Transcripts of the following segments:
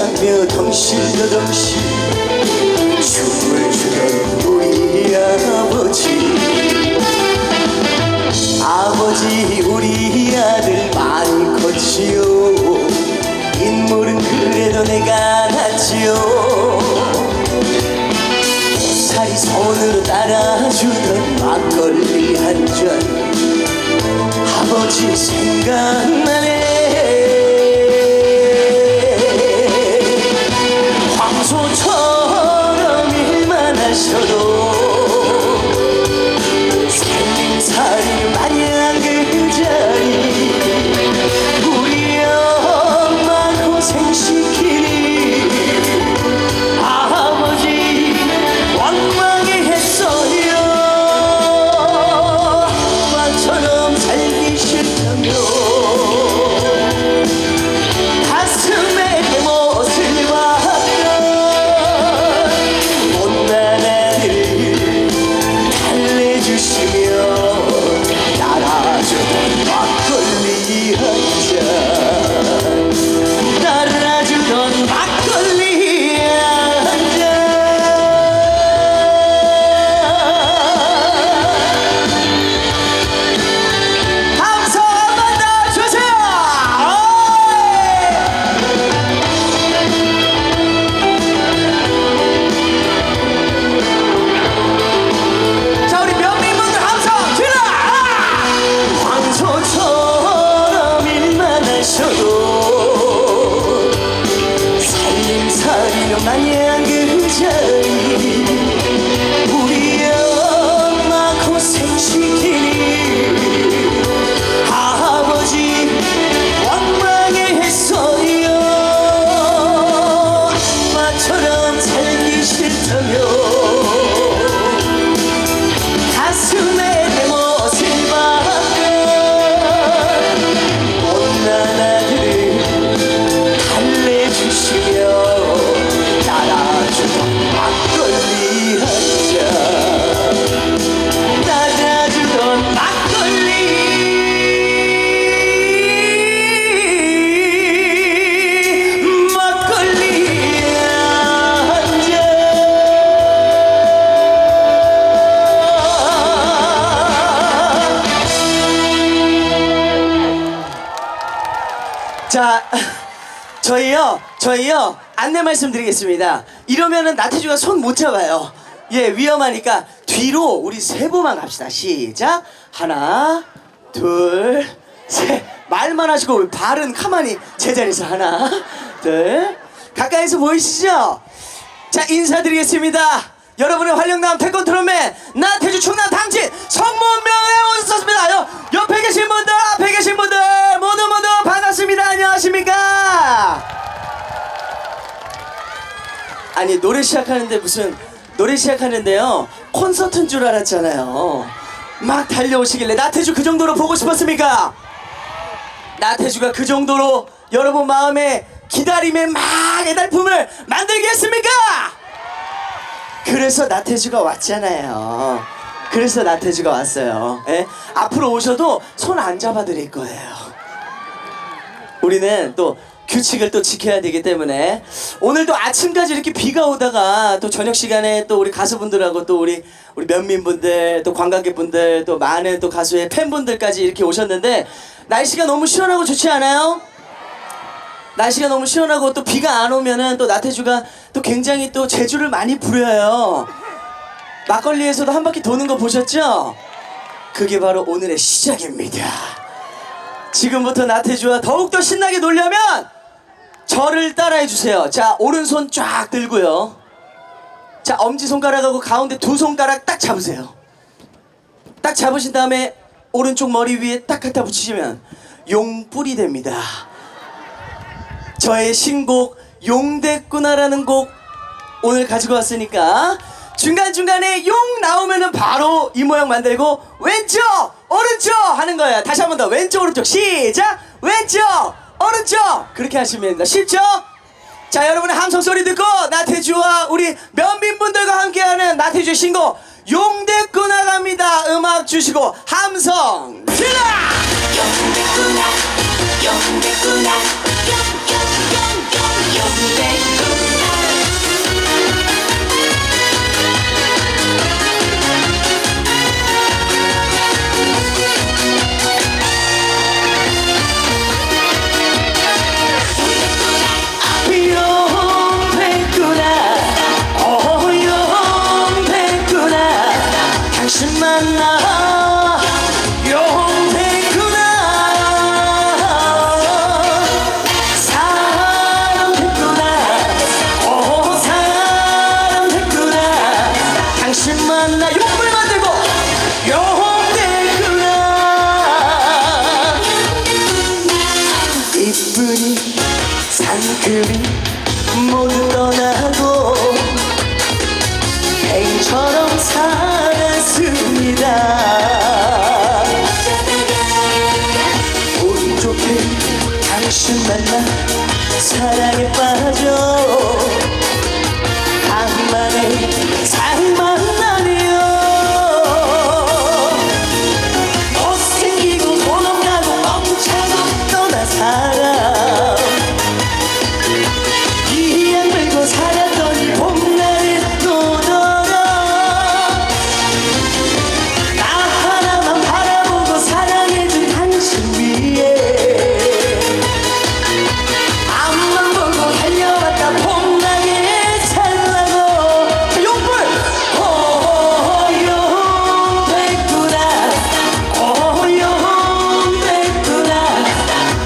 하며 덩실더덩실 춤을 추던 우리 아버지 우리 아들 많이 컸지요. 인물은 그래도 내가 낫지요. 살이 손으로 따라주던 막걸리 한 잔 아버지 생각나네. 황소처럼 일만 하셔도 살림살이 마냥 그 자리 우리 엄마 고생시키니 아버지 왕망이 했어요. 엄마처럼 살기 싫다며 가슴에 내 못을 박던 못난 아들 달래주시며 따라주던 막걸리 한잔 따라주던 막걸리 한잔. 함성 한번 더 주세요. 자 우리 명민분들 함성 질러. 황소처럼 일만 하셔도 살림살이는 마냥 그 자리 우리 엄마 고생시키니 아버지 왕망이 했어요. 엄마처럼 살기 싫다며 가슴에 내 못을 박던 못난 아들을 달래주시며 따라주던 막걸리 한잔 따라주던 막걸리 한잔. 자, 저희요 안내 말씀드리겠습니다. 이러면은 나태주가 손 못 잡아요. 예, 위험하니까 뒤로 우리 세 번만 갑시다. 시작. 하나, 둘, 셋. 말만 하시고 발은 가만히 제자리에서 하나, 둘. 가까이서 보이시죠? 자, 인사드리겠습니다. 여러분의 활력남 태권 트롯맨 나태주 충남 당진 성문명에 오셨습니다. 옆에 계신 분들 앞에 계신 분들 모두 반갑습니다. 안녕하십니까? 아니 노래 시작하는데요 콘서트인 줄 알았잖아요. 막 달려오시길래 나태주 그 정도로 보고 싶었습니까? 나태주가 그 정도로 여러분 마음에 기다림의 막 애달픔을 만들겠습니까? 그래서 나태주가 왔잖아요. 그래서 나태주가 왔어요. 예? 앞으로 오셔도 손 안 잡아드릴 거예요. 우리는 또 규칙을 또 지켜야 되기 때문에 오늘도 아침까지 이렇게 비가 오다가 또 저녁 시간에 또 우리 가수분들하고 또 우리 면민분들 또 관광객분들 또 많은 또 가수의 팬분들까지 이렇게 오셨는데 날씨가 너무 시원하고 좋지 않아요? 날씨가 너무 시원하고 또 비가 안 오면은 또 나태주가 또 굉장히 또 재주를 많이 부려요. 막걸리에서도 한 바퀴 도는 거 보셨죠? 그게 바로 오늘의 시작입니다. 지금부터 나태주와 더욱더 신나게 놀려면 저를 따라해 주세요. 자, 오른손 쫙 들고요. 자, 엄지손가락하고 가운데 두 손가락 딱 잡으세요. 딱 잡으신 다음에 오른쪽 머리 위에 딱 갖다 붙이시면 용뿔이 됩니다. 저의 신곡 용됐구나라는 곡 오늘 가지고 왔으니까 중간중간에 용 나오면은 바로 이 모양 만들고 왼쪽 오른쪽 하는 거예요. 다시 한 번 더 왼쪽 오른쪽 시작. 왼쪽 오른쪽 그렇게 하시면 됩니다. 쉽죠? 자, 여러분의 함성 소리 듣고 나태주와 우리 면민분들과 함께하는 나태주의 신곡 용됐구나 갑니다. 음악 주시고 함성 질러! 용됐구나 용됐구나 용용용용 용됐구나 모두 떠나고 뱅처럼 살았습니다. 운 좋게 당신 만나 사랑에 빠져 간만에 잘 만나네요. 못생기고 돈 없나고 멍청하고 떠난 사람 이양 물고 살았더니 봄날에 또 돌아 나 하나만 바라보고 사랑해준 당신 위에 앞만 보고 달려왔다 봄나게 살라고 용불 고용됐구나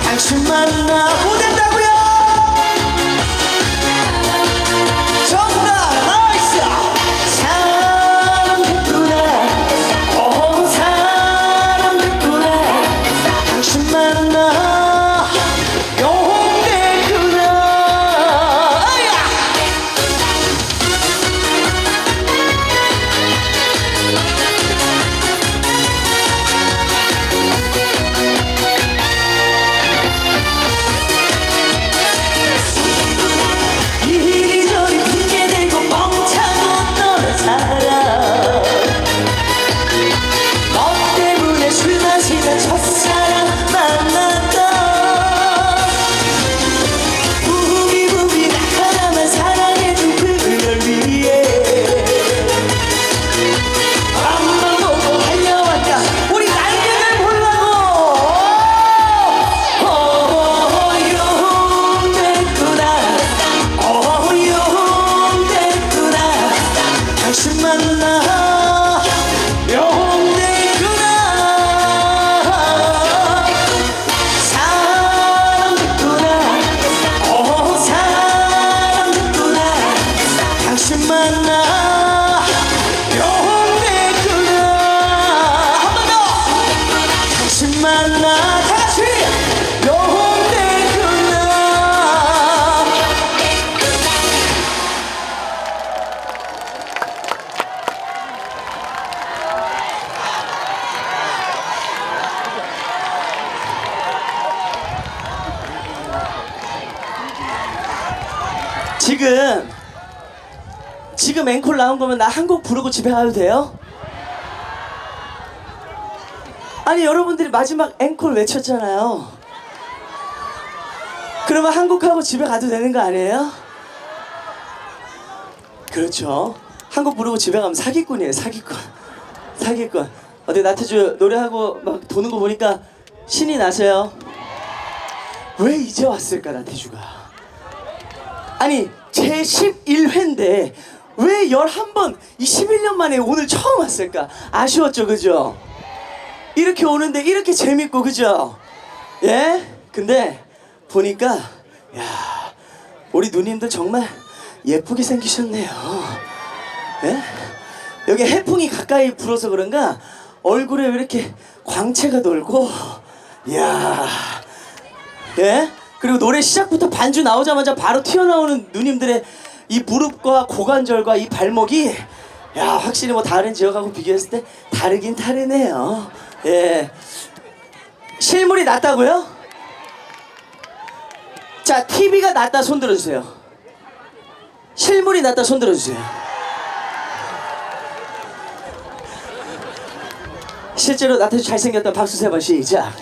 당신 만나 못했다고요. 정답 나이스. 사람 됐구나 사람 됐구나 당신 만나 용됐구나. 아야. 이리저리 핑계대고 멍차고 떠난 사람 너 때문에 술 마시다 첫사랑 만났다 부비부비 나 하나만 사랑해준 그녀를 위해 앞만 보고 달려왔다 우리 날개를 보려고 용됐구나 당신 만나 용됐구나 사람 됐구나 사람 됐구나 당신 만나 용됐구나. 한 번 더 당신 만나 다시 용됐구나. 지금 앵콜 나온 거면 나 한 곡 부르고 집에 가도 돼요? 아니 여러분들이 마지막 앵콜 외쳤잖아요. 그러면 한 곡 하고 집에 가도 되는 거 아니에요? 그렇죠. 한 곡 부르고 집에 가면 사기꾼이에요. 사기꾼. 어때 나태주 노래하고 막 도는 거 보니까 신이 나세요? 왜 이제 왔을까 나태주가? 아니 제 11회인데 왜 11번 이 11년 만에 오늘 처음 왔을까? 아쉬웠죠 그죠? 이렇게 오는데 이렇게 재밌고 그죠? 예? 근데 보니까 야 우리 누님들 정말 예쁘게 생기셨네요. 예? 여기 해풍이 가까이 불어서 그런가 얼굴에 왜 이렇게 광채가 돌고 야 예? 그리고 노래 시작부터 반주 나오자마자 바로 튀어나오는 누님들의 이 무릎과 고관절과 이 발목이 야 확실히 뭐 다른 지역하고 비교했을 때 다르긴 다르네요. 예. 실물이 낫다고요? 자 TV가 낫다 손 들어주세요. 실물이 낫다 손 들어주세요. 실제로 나태주 잘생겼다 박수 3번 시작.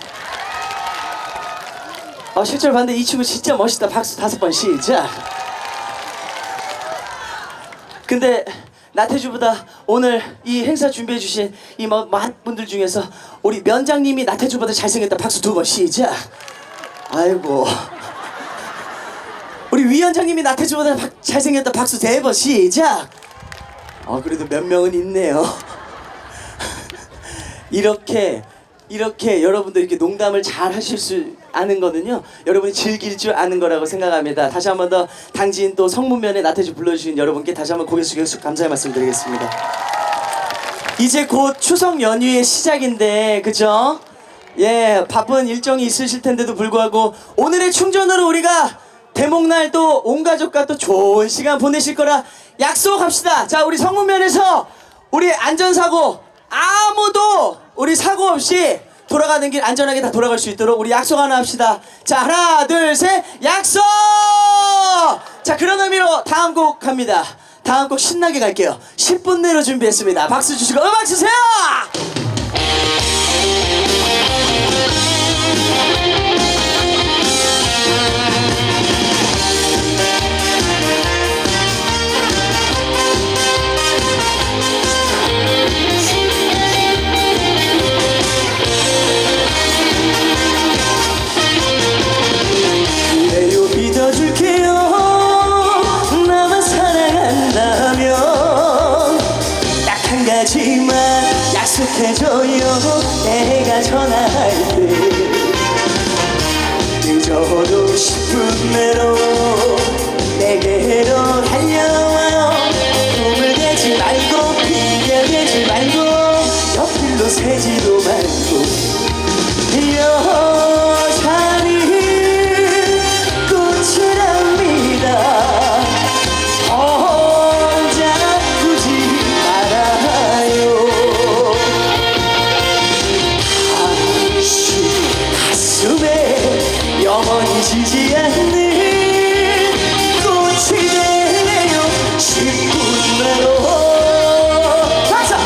실제로 봤는데 이 친구 진짜 멋있다 박수 5번 시작. 근데 나태주보다 오늘 이 행사 준비해 주신 이 많은 분들 중에서 우리 면장님이 나태주보다 잘생겼다 박수 2번 시작. 아이고 우리 위원장님이 나태주보다 잘생겼다 박수 3번 시작. 그래도 몇 명은 있네요. 이렇게 여러분들 이렇게 농담을 잘 하실 수 아는 거는요 여러분이 즐길 줄 아는 거라고 생각합니다. 다시 한 번 더 당진 또 성문면에 나태주 불러주신 여러분께 다시 한번 고개 숙여 감사의 말씀드리겠습니다. 이제 곧 추석 연휴의 시작인데 그죠? 예 바쁜 일정이 있으실 텐데도 불구하고 오늘의 충전으로 우리가 대목날 또 온 가족과 또 좋은 시간 보내실 거라 약속합시다. 자, 우리 성문면에서 우리 안전사고 아무도 우리 사고 없이 돌아가는 길 안전하게 다 돌아갈 수 있도록 우리 약속 하나 합시다. 자, 하나 둘 셋 약속. 자, 그런 의미로 다음 곡 갑니다. 다음 곡 신나게 갈게요. 10분 내로 준비했습니다. 박수 주시고 음악 주세요. 하지만 약속해줘요. 내가 전화할 때 늦어도 10분 내로 내게로 달려와요. 꿈을 대지 말고 핑계 대지 말고 옆길로 새지도 말고 여자는 꽃이랍니다. 영원히 지지 않는 꽃이 되네요. 10분 내로 가자!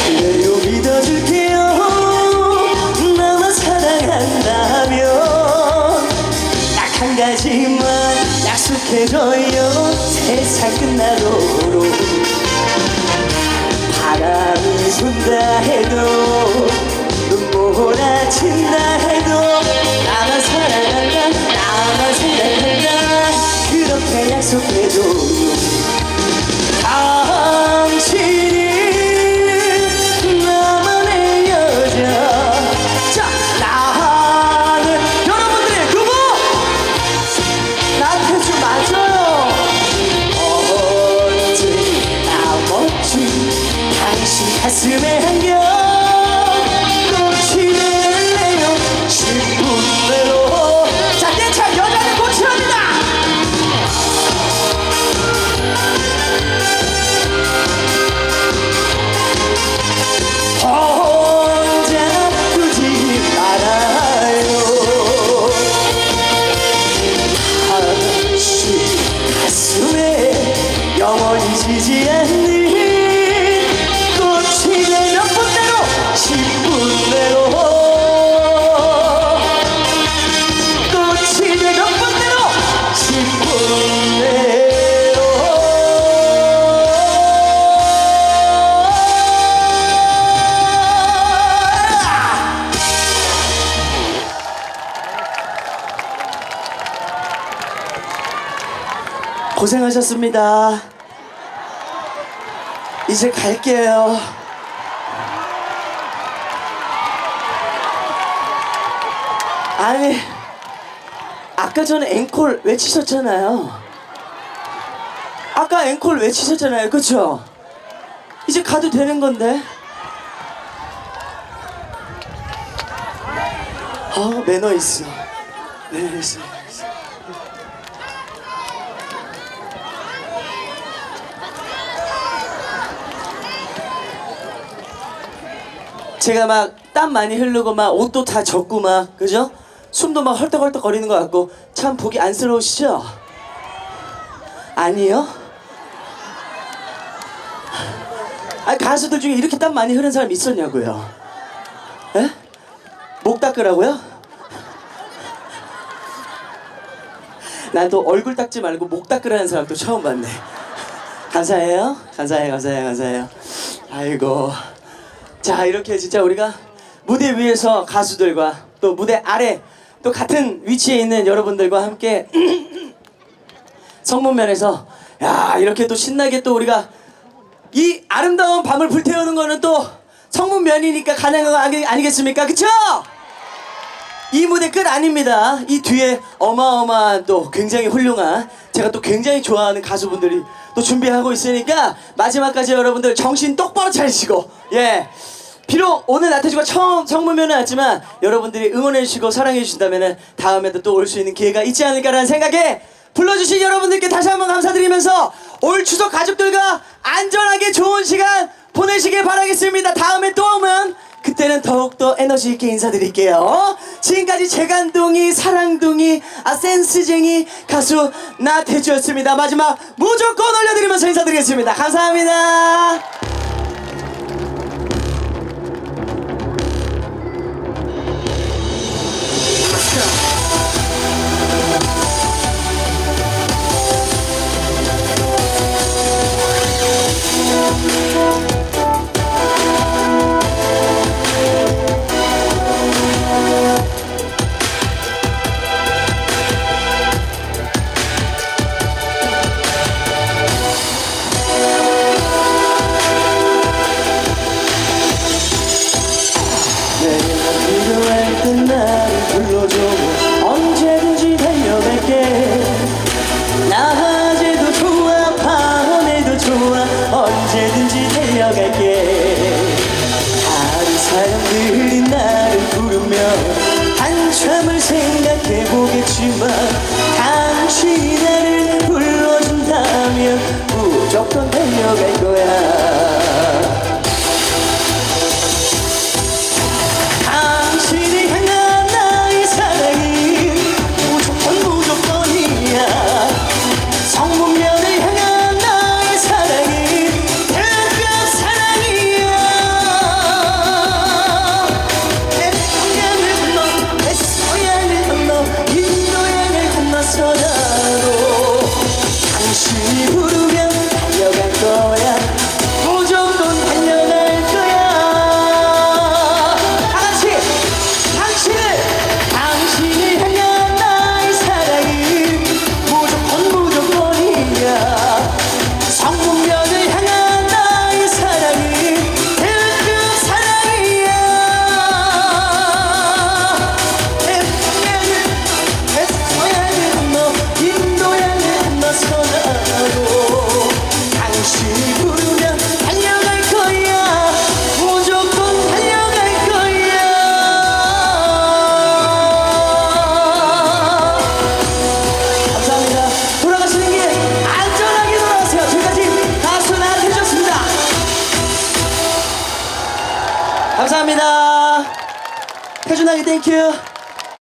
그래요 믿어줄게요. 나만 사랑한다면 한 가지만 약속해줘요. 세상 끝나도록 바람이 분다 해도 눈몰아친다 해도 나만 사랑한다 나만 생각한다 그렇게 약속해줘요. 당신이 나만의 여자. 자, 나는 여러분들의 그분 나한테 좀 맞아요. 언제나 멋진 당신 가슴에 한겨 꽃이 될래요. 10분 내로. 자, 내차 여자는 꽃이랍니다. 혼자 두지 말아요. 가슴에 영원히 지지 않는 꽃이 내 몇 분대로 10분 내로 꽃이 내 몇 분대로 10분 내로. 고생하셨습니다. 이제 갈게요. 아니, 아까 전에 앵콜 외치셨잖아요. 아까 앵콜 외치셨잖아요. 그쵸? 이제 가도 되는 건데. 매너 있어. 매너 있어. 제가 막 땀 많이 흐르고 막 옷도 다 젖고 막 그죠? 숨도 막 헐떡헐떡 거리는 것 같고 참 보기 안쓰러우시죠? 아니요? 아니, 가수들 중에 이렇게 땀 많이 흐른 사람 있었냐고요? 에? 목 닦으라고요? 난 또 얼굴 닦지 말고 목 닦으라는 사람 또 처음 봤네. 감사해요. 감사해요. 아이고. 자, 이렇게 진짜 우리가 무대 위에서 가수들과 또 무대 아래 또 같은 위치에 있는 여러분들과 함께 성문면에서 야, 이렇게 또 신나게 또 우리가 이 아름다운 밤을 불태우는 거는 또 성문면이니까 가능한 거 아니겠습니까? 그쵸? 이 무대 끝 아닙니다. 이 뒤에 어마어마한 또 굉장히 훌륭한 제가 또 굉장히 좋아하는 가수분들이 또 준비하고 있으니까 마지막까지 여러분들 정신 똑바로 차리시고 예. 비록 오늘 나태주가 처음 성무면은 왔지만 여러분들이 응원해주시고 사랑해주신다면 다음에도 또 올 수 있는 기회가 있지 않을까라는 생각에 불러주신 여러분들께 다시 한번 감사드리면서 올 추석 가족들과 안전하게 좋은 시간 보내시길 바라겠습니다. 다음에 또 오면 그때는 더욱더 에너지 있게 인사드릴게요. 지금까지 재간둥이 사랑둥이 센스쟁이 가수 나태주였습니다. 마지막 무조건 올려드리면서 인사드리겠습니다. 감사합니다. 필요할 땐 나를 불러줘 언제든지 달려갈게 낮에도 좋아 밤에도 좋아 언제든지 달려갈게 다른 사람들이 나를 부르며 한참을 생각해보겠지만 당신이 나를 불러준다면 무조건 달려갈 거야. 당신이 향한 나의 사랑이 무조건이야. 성문면을 향한 나의 사랑이 특급 사랑이야. 태평양을 건너 대서양을 건너 인도양을 건너서라도 당신이 부르면 달려갈 거야. 무조건 달려갈 거야. 당신을 향한 나의 사랑이 무조건이야. 성문면을 향한 나의 사랑이 특급 사랑이야. 태평양을 대서양을 건너 인도양을 건너서라도 당신이 부르면 달려갈 거야. 무조건 달려갈 거야. 감사합니다. 돌아가시는 길 안전하게 돌아가세요. 지금까지 가수 나태주였습니다. 감사합니다. 태준아기 땡큐.